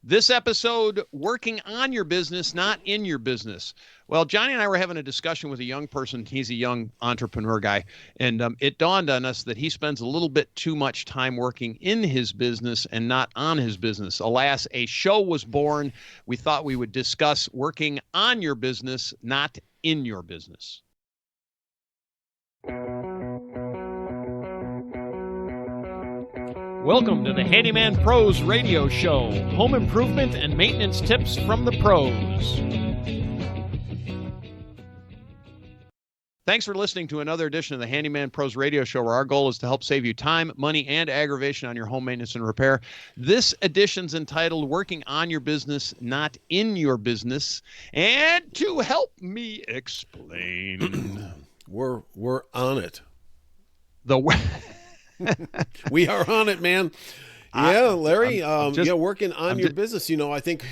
This episode, working on your business, not in your business. Well, Johnny and I were having a discussion with a young person. He's a young entrepreneur guy. And it dawned on us that he spends a little bit too much time working in his business and not on his business. Alas, a show was born. We thought we would discuss working on your business, not in your business. Welcome to the Handyman Pros Radio Show, home improvement and maintenance tips from the pros. Thanks for listening to another edition of the Handyman Pros Radio Show, where our goal is to help save you time, money, and aggravation on your home maintenance and repair. This edition's entitled Working on Your Business, Not in Your Business. And to help me explain... We're on it. The We are on it, man. Yeah, Larry. Working on your business. You know, I think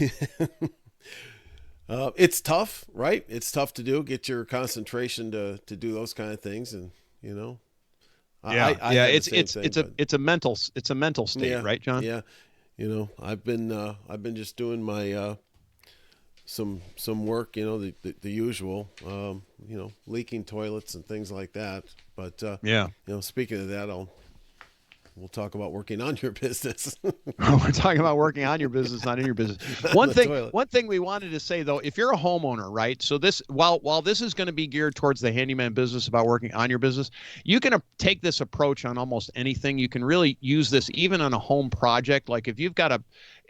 it's tough, right? It's tough to do. Get your concentration to do those kind of things, and you know, it's a mental state, right, John? Yeah, you know, I've been just doing my some work, you know, the usual, you know, leaking toilets and things like that. But you know, speaking of that, we'll talk about working on your business. We're talking about working on your business, not in your business. One thing we wanted to say, though, if you're a homeowner, right? So this, while this is going to be geared towards the handyman business about working on your business, you can take this approach on almost anything. You can really use this even on a home project. Like if you've got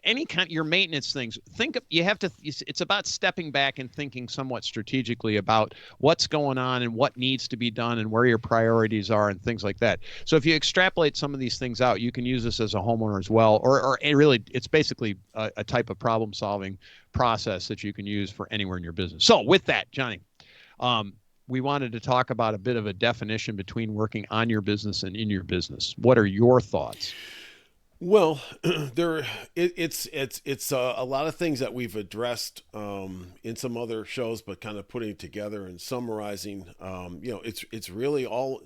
any kind of your maintenance things, it's about stepping back and thinking somewhat strategically about what's going on and what needs to be done and where your priorities are and things like that. So if you extrapolate some of these things out, you can use this as a homeowner as well, or really it's basically a type of problem solving process that you can use for anywhere in your business. So with that, Johnny, we wanted to talk about a bit of a definition between working on your business and in your business. What are your thoughts? Well, it's a lot of things that we've addressed in some other shows, but kind of putting it together and summarizing. You know, it's really all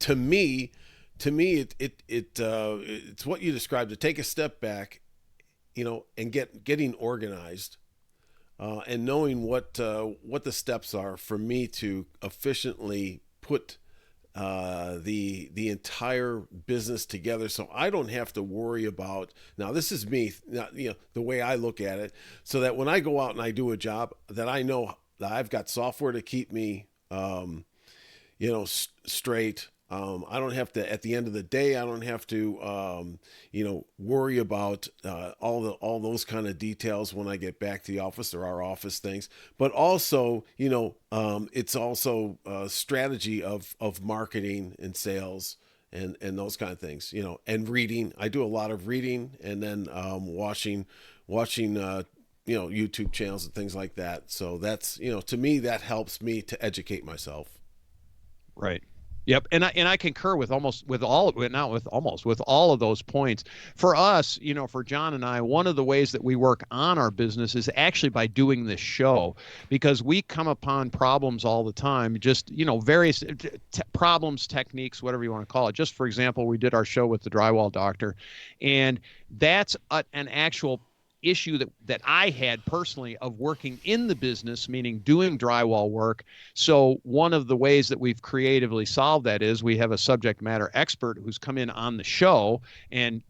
to me. It's what you described, to take a step back, you know, and getting organized, and knowing what the steps are for me to efficiently put the entire business together, so I don't have to worry about, now this is me, you know, the way I look at it, so that when I go out and I do a job, that I know that I've got software to keep me you know, straight. I don't have to, at the end of the day, I don't have to, you know, worry about all those kind of details when I get back to the office. There are office things, but also, you know, it's also a strategy of marketing and sales and those kind of things, you know, and reading. I do a lot of reading, and then watching you know, YouTube channels and things like that. So that's, you know, to me, that helps me to educate myself. Right. Yep, and I concur with all of those points. For us, you know, for John and I, one of the ways that we work on our business is actually by doing this show, because we come upon problems all the time, just, you know, various problems, techniques, whatever you want to call it. Just for example, we did our show with the drywall doctor, and that's an actual issue that I had personally of working in the business, meaning doing drywall work. So one of the ways that we've creatively solved that is we have a subject matter expert who's come in on the show and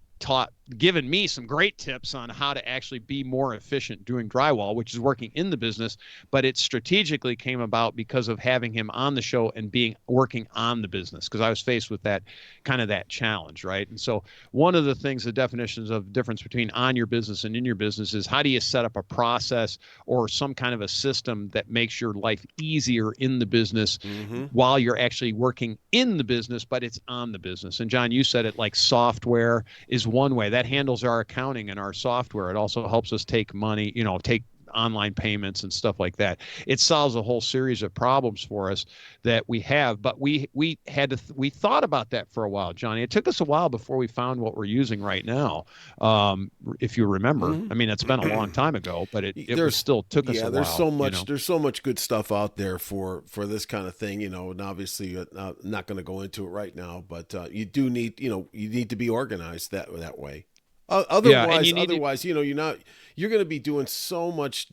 given me some great tips on how to actually be more efficient doing drywall, which is working in the business, but it strategically came about because of having him on the show and working on the business, because I was faced with that challenge, right? And so one of the things, the definitions of difference between on your business and in your business is, how do you set up a process or some kind of a system that makes your life easier in the business while you're actually working in the business, but it's on the business. And John, you said it, like software is one way that handles our accounting and our software. It also helps us take money, you know, take online payments and stuff like that. It solves a whole series of problems for us that we have, but we thought about that for a while, Johnny. It took us a while before we found what we're using right now. If you remember, I mean, it's been a long time ago, but it still took us a while. There's so much, you know? There's so much good stuff out there for this kind of thing, you know, and obviously not going to go into it right now, but you do need, you know, you need to be organized that way. Yeah, and Otherwise, you need to. otherwise, you're going to be doing so much.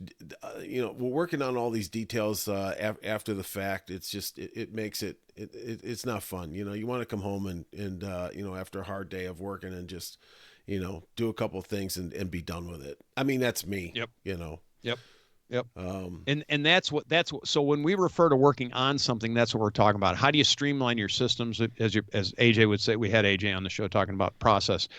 We're working on all these details after the fact. It's just it makes it's not fun. You want to come home and after a hard day of working and just do a couple of things and be done with it. I mean, that's me. Yep. You know. Yep. Yep. Um, And that's what, so when we refer to working on something, that's what we're talking about. How do you streamline your systems? As AJ would say, we had AJ on the show talking about process.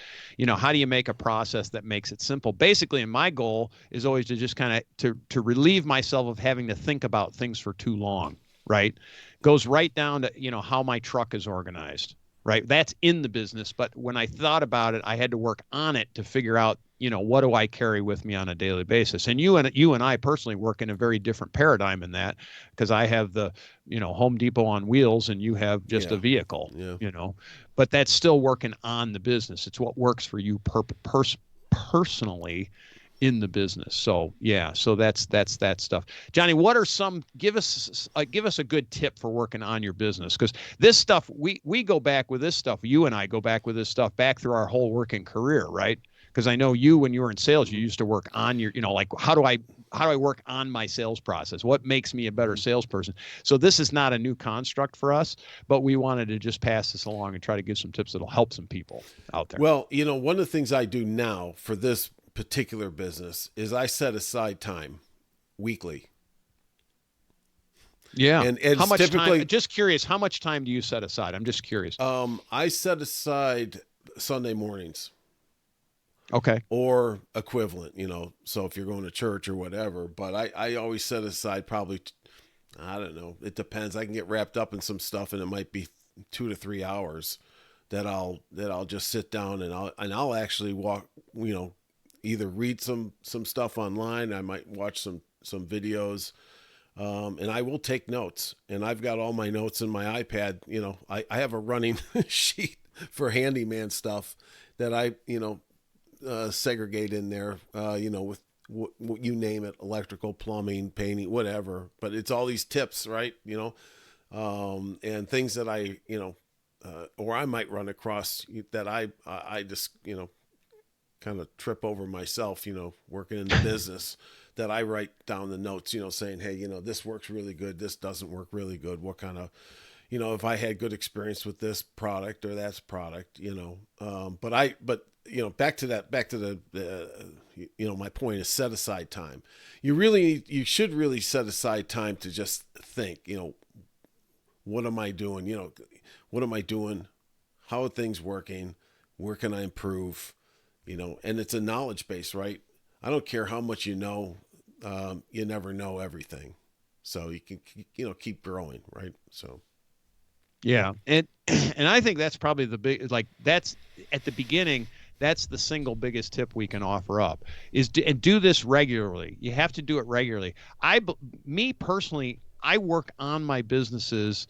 How do you make a process that makes it simple? Basically, and my goal is always to just kind of to relieve myself of having to think about things for too long, right? Goes right down to, how my truck is organized, right? That's in the business, but when I thought about it, I had to work on it to figure out, what do I carry with me on a daily basis? And you and I personally work in a very different paradigm in that, because I have the, Home Depot on wheels and you have just a vehicle, yeah. But that's still working on the business. It's what works for you personally in the business. So yeah, so that's that stuff. Johnny, what are some, give us a good tip for working on your business? Because this stuff, we go back with this stuff. You and I go back with this stuff back through our whole working career, right? Because I know you, when you were in sales, you used to work on your, like, how do I work on my sales process? What makes me a better salesperson? So this is not a new construct for us, but we wanted to just pass this along and try to give some tips that'll help some people out there. Well, one of the things I do now for this particular business is I set aside time weekly. Yeah. And how much typically, time? Just curious, how much time do you set aside? I'm just curious. I set aside Sunday mornings. Okay. Or equivalent, so if you're going to church or whatever, but I always set aside probably, I don't know, it depends. I can get wrapped up in some stuff and it might be 2 to 3 hours that I'll just sit down and I'll actually walk, either read some stuff online. I might watch some videos, and I will take notes, and I've got all my notes in my iPad. I have a running sheet for Handyman stuff that I, segregate in there, with what you name it, electrical, plumbing, painting, whatever. But it's all these tips, right? And things that I, or I might run across that I just, kind of trip over myself, working in the business, that I write down the notes, saying, hey, this works really good. This doesn't work really good. What kind of, if I had good experience with this product or that product, back to the my point is set aside time. You should really set aside time to just think, what am I doing? What am I doing? How are things working? Where can I improve? And it's a knowledge base, right? I don't care how much you know, you never know everything. So you can, keep growing, right? So. Yeah. And I think that's probably the big, like, that's at the beginning, that's the single biggest tip we can offer up is and do this regularly. You have to do it regularly. Me personally, I work on my businesses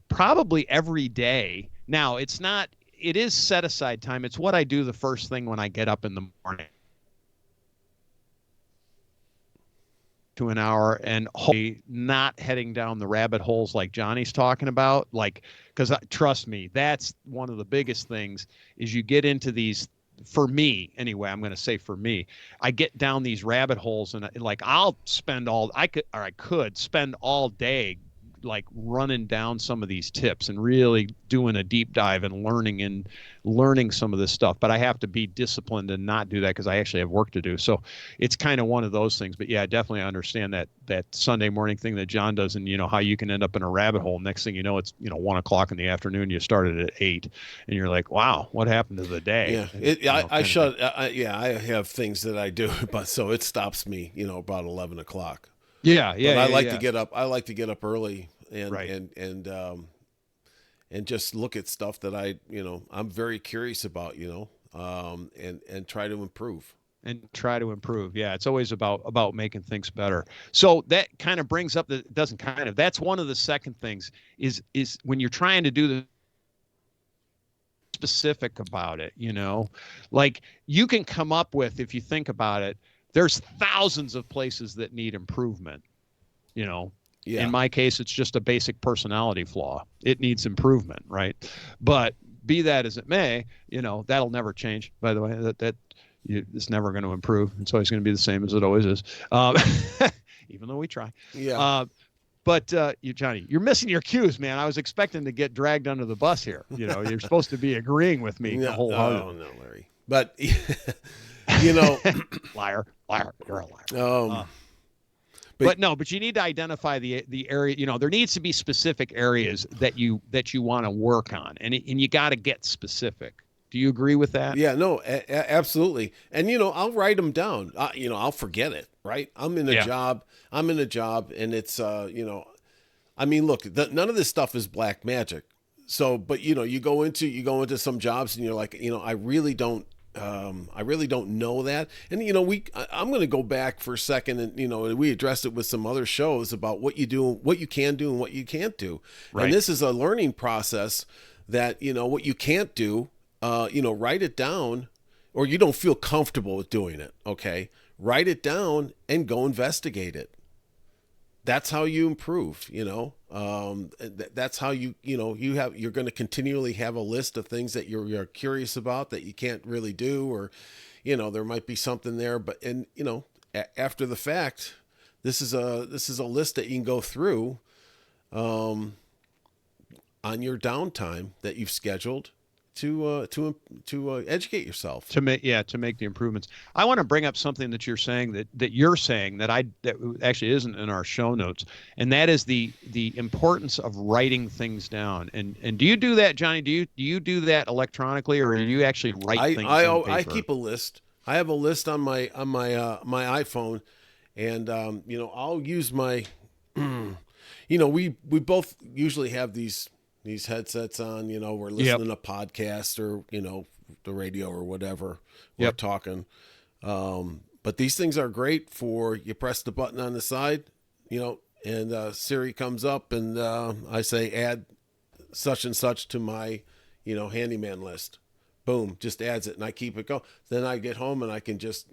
probably every day. Now it is set aside time. It's what I do the first thing when I get up in the morning. To an hour, and hopefully not heading down the rabbit holes like Johnny's talking about, because trust me, that's one of the biggest things is you get into these, for me anyway, I'm going to say for me, I get down these rabbit holes and I'll spend I could spend all day like running down some of these tips and really doing a deep dive and learning some of this stuff. But I have to be disciplined and not do that because I actually have work to do. So it's kind of one of those things. But yeah, I definitely understand that Sunday morning thing that John does, and how you can end up in a rabbit hole. Next thing you know, it's 1 o'clock in the afternoon. You started at 8, and you're like, wow, what happened to the day? Yeah, I have things that I do, but so it stops me, about 11 o'clock. Yeah. But I like to get up. I like to get up early and right. and just look at stuff that I'm very curious about, and try to improve. Yeah, it's always about making things better. So that kind of brings up that's one of the second things is when you're trying to do the specific about it, like you can come up with, if you think about it, there's thousands of places that need improvement. Yeah. In my case, it's just a basic personality flaw. It needs improvement, right? But be that as it may, that'll never change. By the way, that It's never going to improve. It's always going to be the same as it always is, even though we try. Yeah. But Johnny, you're missing your cues, man. I was expecting to get dragged under the bus here. You're supposed to be agreeing with me No, wholeheartedly. no, Larry. But you know, Liar, you're a liar. um, But you need to identify the area. There needs to be specific areas that you want to work on, and you got to get specific. Do you agree with that? yeah, no, absolutely. And I'll write them down. I'll forget it. Right? I'm in a job, and it's I mean, look, none of this stuff is black magic. So, but you go into some jobs and you're like, I really don't know that. And I'm going to go back for a second, and we addressed it with some other shows about what you do, what you can do, and what you can't do. Right. And this is a learning process that what you can't do, write it down, or you don't feel comfortable with doing it. Okay, write it down and go investigate it. That's how you improve. That's how you're going to continually have a list of things that you're curious about that you can't really do, or there might be something there, but after the fact, this is a list that you can go through on your downtime that you've scheduled to educate yourself, to make the improvements. I want to bring up something that you're saying that actually isn't in our show notes, and that is the importance of writing things down. And do you do that, Johnny? Do you do that electronically, or do you actually write things on paper? I keep a list. I have a list on my my iPhone, and I'll use my we both usually have these headsets on, we're listening to podcasts or, the radio or whatever we're talking. But these things are great for, you press the button on the side, and Siri comes up and I say, add such and such to my, handyman list. Boom, just adds it and I keep it going. Then I get home and I can just,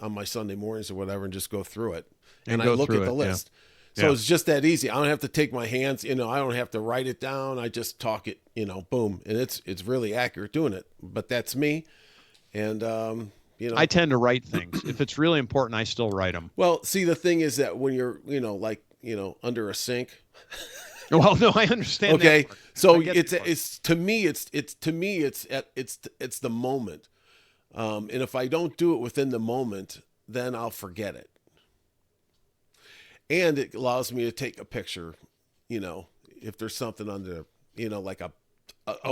on my Sunday mornings or whatever, and just go through it. And I look at the list. Yeah. So it's just that easy. I don't have to take my hands, I don't have to write it down. I just talk it, boom. And it's really accurate doing it. But that's me. And, I tend to write things. If it's really important, I still write them. Well, see, the thing is that when you're, under a sink. Well, no, I understand. Okay. That so it's to me, it's the moment. And if I don't do it within the moment, then I'll forget it. And it allows me to take a picture, if there's something under, like a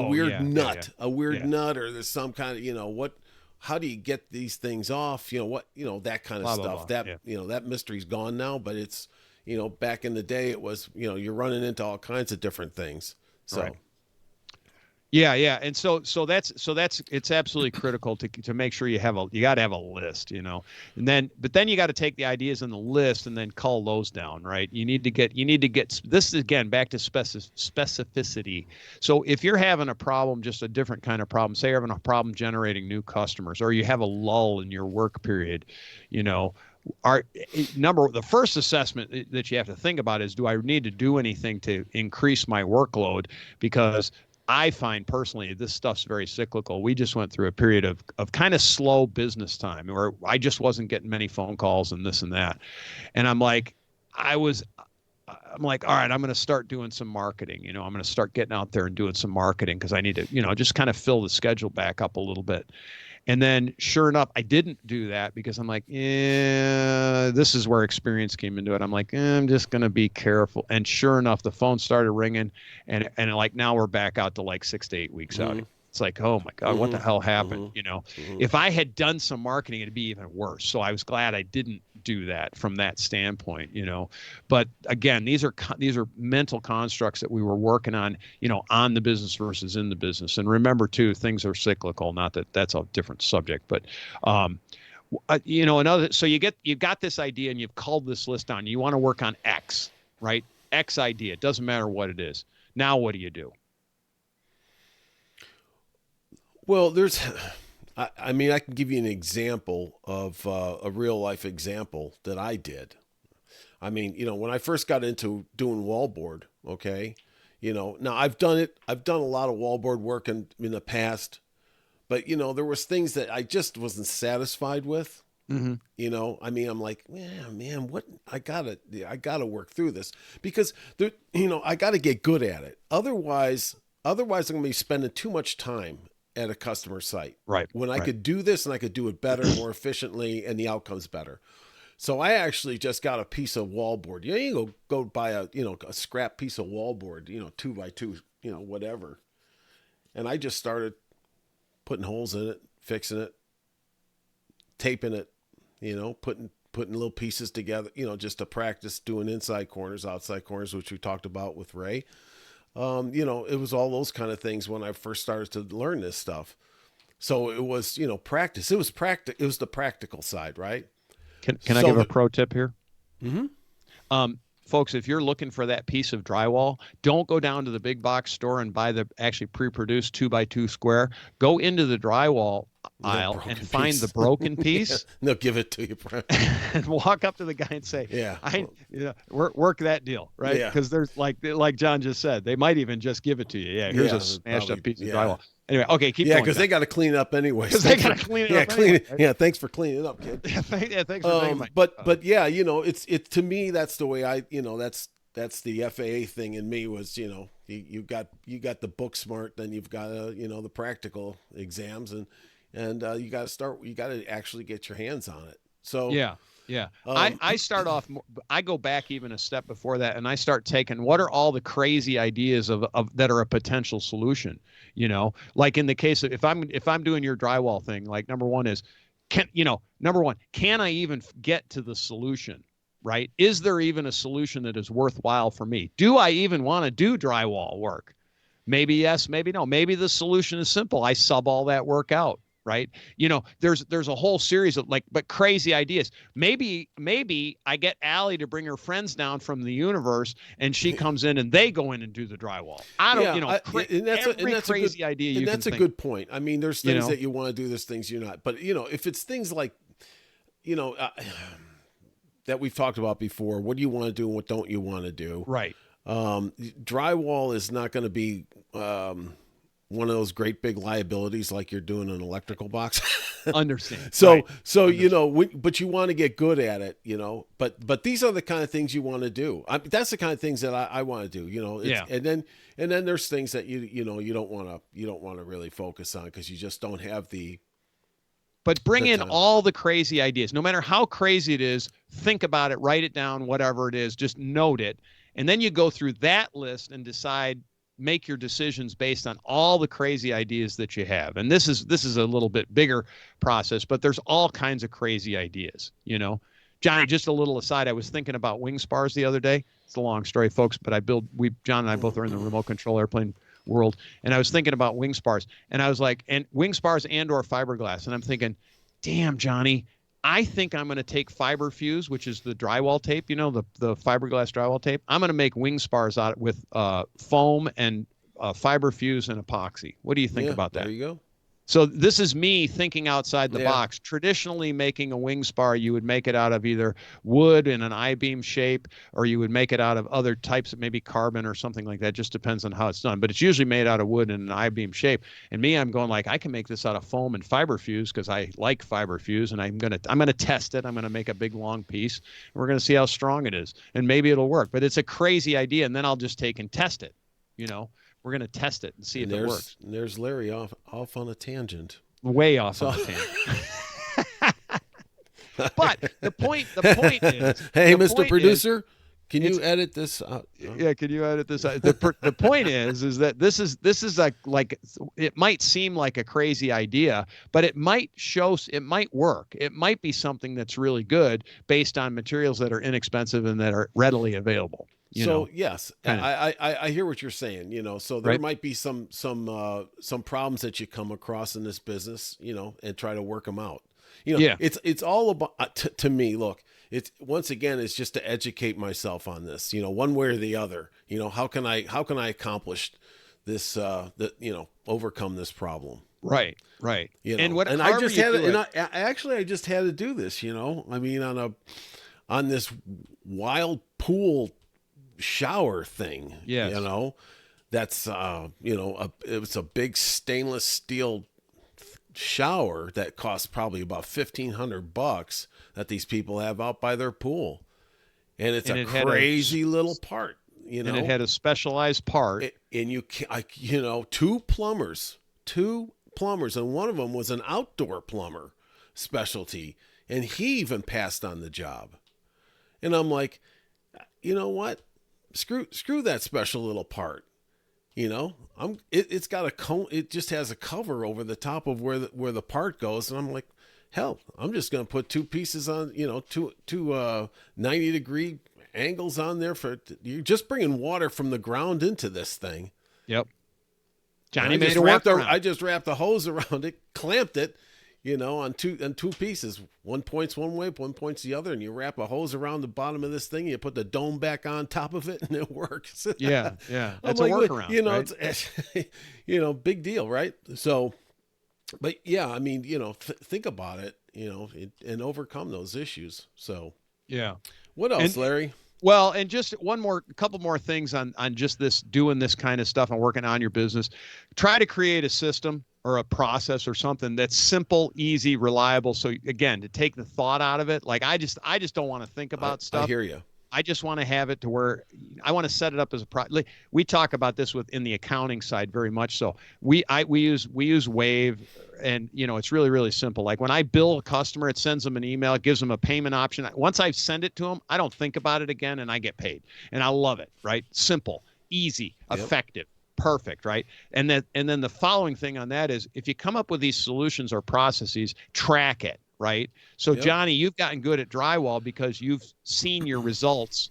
weird nut, a weird nut, or there's some kind of, how do you get these things off? That kind of stuff. That mystery's gone now, but it's, back in the day it was, you're running into all kinds of different things. So. Right. Yeah. And so that's it's absolutely critical to make sure you got to have a list, and then you got to take the ideas in the list and then cull those down, right? You need to get this is again back to specificity. So if you're having a problem, just a different kind of problem, say you're having a problem generating new customers, or you have a lull in your work period, the first assessment that you have to think about is, do I need to do anything to increase my workload? Because I find personally this stuff's very cyclical. We just went through a period of kind of slow business time where I just wasn't getting many phone calls and this and that. And I'm like, all right, I'm going to start doing some marketing. I'm going to start getting out there and doing some marketing because I need to, just kind of fill the schedule back up a little bit. And then sure enough, I didn't do that because I'm like, this is where experience came into it. I'm like, I'm just going to be careful. And sure enough, the phone started ringing and like now we're back out to like 6 to 8 weeks out. It's like, oh my God, what the hell happened? If I had done some marketing, it'd be even worse. So I was glad I didn't do that from that standpoint, But again, these are mental constructs that we were working on, on the business versus in the business. And remember too, things are cyclical. Not that that's a different subject, but so you got this idea and you've culled this list down. You want to work on X, right? X idea. It doesn't matter what it is. Now what do you do? Well, I can give you an example of a real life example that I did. When I first got into doing wallboard, okay, now I've done a lot of wallboard work in the past, but there was things that I just wasn't satisfied with. Mm-hmm. I mean, I'm like, man, what I gotta work through this because I gotta get good at it. Otherwise I'm gonna be spending too much time at a customer site. Right. When I right. could do this and I could do it better, more efficiently, and the outcome's better. So I actually just got a piece of wallboard. You go buy a scrap piece of wallboard, 2x2, whatever. And I just started putting holes in it, fixing it, taping it, putting little pieces together, just to practice doing inside corners, outside corners, which we talked about with Ray. It was all those kind of things when I first started to learn this stuff. So it was, practice. It was the practical side, right? Can I give a pro tip here? Mm-hmm. Folks, if you're looking for that piece of drywall, don't go down to the big box store and buy the actually pre-produced 2x2 square. Go into the drywall aisle and find the broken piece. They'll give it to you. And walk up to the guy and say, work that deal, right? Yeah. Because there's like John just said, they might even just give it to you. Yeah, here's a smashed up piece of drywall. Anyway, okay, keep going. Yeah, because they got to clean it up anyway. Because they got to clean it up. Clean it. Yeah, thanks for cleaning it up, kid. Thanks for taking my. But yeah, it's to me that's the way that's the FAA thing in me was you got the book smart, then you've got the practical exams and you got to actually get your hands on it. So yeah. I start off, I go back even a step before that, and I start taking what are all the crazy ideas of that are a potential solution, like in the case of if I'm doing your drywall thing, like number one, can I even get to the solution, right? Is there even a solution that is worthwhile for me? Do I even want to do drywall work? Maybe yes, maybe no. Maybe the solution is simple. I sub all that work out. Right. There's a whole series of but crazy ideas. Maybe I get Allie to bring her friends down from the universe and she comes in and they go in and do the drywall. I don't, and that's crazy a good idea. And that's a good point. I mean, there's things that you want to do, there's things you're not, but if it's things like, that we've talked about before, what do you want to do and what don't you want to do? Right. Drywall is not going to be, one of those great big liabilities like you're doing an electrical box. Understand. So Understand. but you want to get good at it, but these are the kind of things you want to do. That's the kind of things that I want to do, and then there's things that you don't want to really focus on because you just don't have but bring in all the crazy ideas, no matter how crazy it is, think about it, write it down, whatever it is, just note it. And then you go through that list and make your decisions based on all the crazy ideas that you have. And this is a little bit bigger process, but there's all kinds of crazy ideas, John, just a little aside, I was thinking about wing spars the other day. It's a long story, folks, but John and I both are in the remote control airplane world. And I was thinking about wing spars and I was like, and wing spars and or fiberglass. And I'm thinking, damn, Johnny, I think I'm going to take fiber fuse, which is the drywall tape, the fiberglass drywall tape. I'm going to make wing spars out with foam and fiber fuse and epoxy. What do you think about that? There you go. So this is me thinking outside the box. Traditionally, making a wing spar, you would make it out of either wood in an I-beam shape, or you would make it out of other types of maybe carbon or something like that. Just depends on how it's done. But it's usually made out of wood in an I-beam shape. And me, I'm going I can make this out of foam and fiber fuse because I like fiber fuse, and I'm gonna test it. I'm gonna make a big long piece, and we're gonna see how strong it is, and maybe it'll work. But it's a crazy idea, and then I'll just take and test it. We're going to test it and see if it works. There's Larry off on a tangent. Way off on a tangent. But the point is... Hey, Mr. Producer, can you edit this out? Yeah, can you edit this out? The point is that this is like it might seem like a crazy idea, but it might work. It might be something that's really good based on materials that are inexpensive and that are readily available. Yes, I hear what you're saying. So there might be some problems that you come across in this business, and try to work them out. It's all about to me. Look, it's once again, it's just to educate myself on this. One way or the other. How can I accomplish this? Overcome this problem. Right. I just had to do this. I mean, on this wild pool shower thing. Yes. That's it was a big stainless steel shower that costs probably about $1,500 that these people have out by their pool. And it's a crazy little part, you know. And it had a specialized part. And you know, two plumbers, and one of them was an outdoor plumber specialty, and he even passed on the job. And I'm like, you know what? Screw that special little part. You know, it's got a cone. It just has a cover over the top of where the part goes, and I'm like, hell, I'm just going to put two pieces on, you know, two 90-degree angles on there you're just bringing water from the ground into this thing. Yep. Johnny made it work. I just wrapped the hose around it, clamped it, you know, on two pieces. One points one way, one points the other, and you wrap a hose around the bottom of this thing. You put the dome back on top of it, and it works. Yeah. That's a workaround. You know, right? it's you know, big deal, right? So, but yeah, I mean, you know, think about it, you know, and overcome those issues. So, yeah. What else, Larry? Well, and just couple more things on just doing this kind of stuff and working on your business. Try to create a system or a process or something that's simple, easy, reliable. So again, to take the thought out of it. Like I just don't want to think about stuff. I hear you. I just want to have it to where I want to set it up as we talk about this in the accounting side very much. So we use Wave, and you know, it's really, really simple. Like when I bill a customer, it sends them an email, it gives them a payment option. Once I send it to them, I don't think about it again, and I get paid. And I love it, right? Simple, easy, effective, perfect, right? And then the following thing on that is if you come up with these solutions or processes, track it. Right. So, Johnny, you've gotten good at drywall because you've seen your results.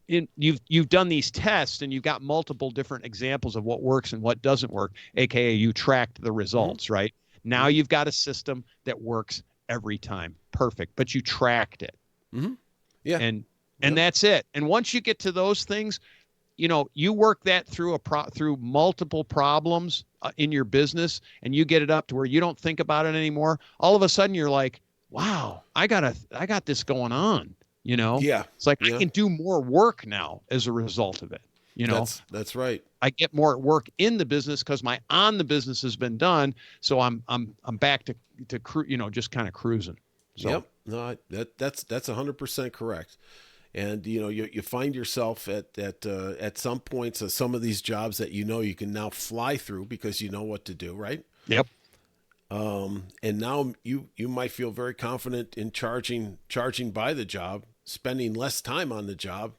You've done these tests and you've got multiple different examples of what works and what doesn't work, AKA you tracked the results. Right. Now you've got a system that works every time. Perfect. But you tracked it. Mm-hmm. Yeah. And that's it. And once you get to those things, you know, you work that through through multiple problems in your business, and you get it up to where you don't think about it anymore. All of a sudden, you're like, "Wow, I got this going on." You know, it's like I can do more work now as a result of it. You know, that's right. I get more work in the business because my on the business has been done. So I'm back to you know, just kind of cruising. So. Yep. No, that's 100% correct. And, you know, you find yourself at some points of some of these jobs that, you know, you can now fly through because you know what to do. Right. Yep. And now you might feel very confident in charging by the job, spending less time on the job.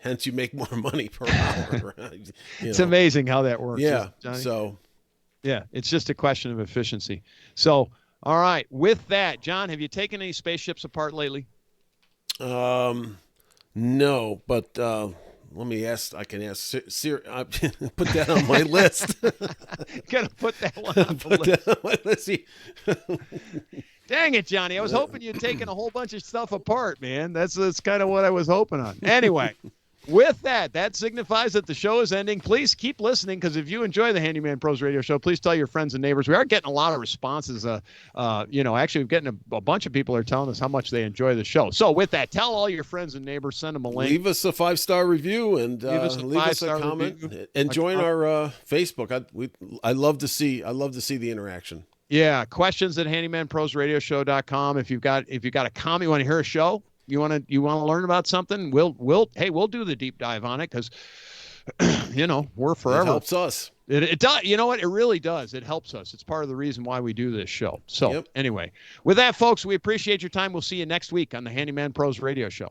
Hence you make more money per hour. It's amazing how that works. Yeah. Johnny? So, yeah, it's just a question of efficiency. So, all right. With that, John, have you taken any spaceships apart lately? No, but let me ask. I can ask Siri. Put that on my list. Gotta put that one on the list. Let's see. Dang it, Johnny! I was hoping you'd taken a whole bunch of stuff apart, man. That's kind of what I was hoping on. Anyway. With that signifies that the show is ending. Please keep listening, because if you enjoy the Handyman Pros Radio Show, please tell your friends and neighbors. We are getting a lot of responses. You know, actually, we're getting a bunch of people are telling us how much they enjoy the show. So with that, tell all your friends and neighbors, send them a link. Leave us a 5-star review and leave us a comment. Review. And join our Facebook. I love to see the interaction. Yeah, questions at handymanprosradioshow.com. If you've got a comment, you want to hear a show. You want to learn about something? We'll do the deep dive on it, because you know, we're forever. It helps us. It does. You know what? It really does. It helps us. It's part of the reason why we do this show. So anyway, with that, folks, we appreciate your time. We'll see you next week on the Handyman Pros Radio Show.